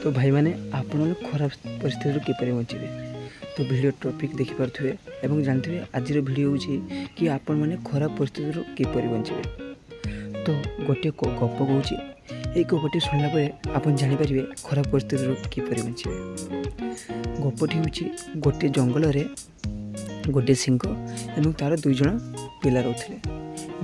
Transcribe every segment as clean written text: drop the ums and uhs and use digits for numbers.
तो भाई मैंने आपण खराब परिस्थिति किपर बचे तो भिडियो टॉपिक देखिपे और जानते आज भिडियो हूँ कि आपण मैंने खराब परिस्थिति किपर बचे। तो गोटे गप कहूँ ये गपटी शुणला आप जापर खराब परिस्थिति किपर बचे। गपटी हूँ गोटे जंगल में गोटे सिंह और तार दुईज पिला रोते।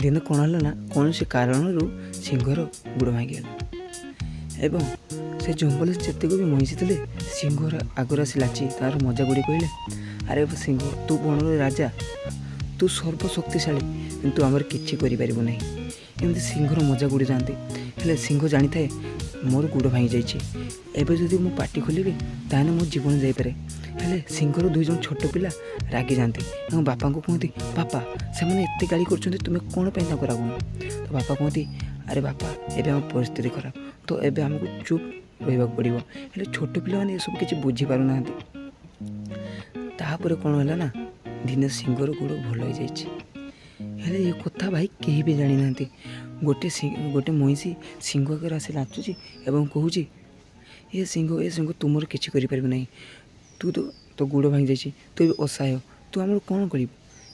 दिन कौन है ना कौन से कारण सिंहर गुड़ भांगीगला एवं से जंगल जितक भी महिषी थे सिंहर आगर आसी लाची तार मजा गुड़ी कहले, अरे सिंह तू बणर राजा, तू सर्वशक्तिशाली किंतु आमर किछि करि परिबो नहीं। एमती सिंहर मजा गुड़ी जाती हेले सिंह जानी थाए मोर गुड़ भांगी जाइए, एबे जदि मु पाटी खोलिबी ताने मो जीवन जाइपरे। हेले सिंहर दुईज छोट पिला रागी जाती और बापा को कहती, बापा से मैंने एत गाड़ी कर तुम्हें कौन पर रागुन। तो बापा कहती, अरे बापा एबे आम परिस्थिति खराब तो एबे आमको चुप रहा पड़ो। हेले छोट पिला मैंने सब किसी बुझीपार ना। तापर कौन है ना दिने सिंहर गुड़ भल हो जाए। ये कथा भाई कहीं भी जानी ना। गोटे महिषी सिंह आगे आसी नाचुची एवं कहूँ ये सिंह तुम किसी कर तू तो गुड़ भांगी जाइए, तू भी असहाय, तू आम कौन कर।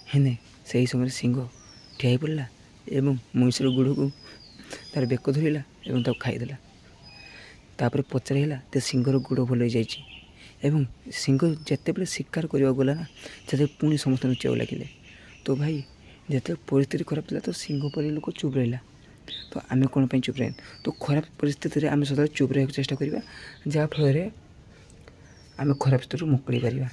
हेने से समय सिंह ठिया पड़ा एवं महिषीर गुड़ को तार बेक धरला और खाईदेला। तापर पचारला तो सिंहर गुड़ भल हो जाए। सिंह जिते शिकार करने गला ना से पुणी समस्त नुचा लगे। तो भाई जिते परिस्थिति खराब था तो सिंह पर लोक चुप रहा। तो आम कौन पर चुप रह। तो खराब परिस्थिति आम सदा चुप रहा चेष्टा करवा जहाँफल आम खराब स्थिति मुक्ति पार।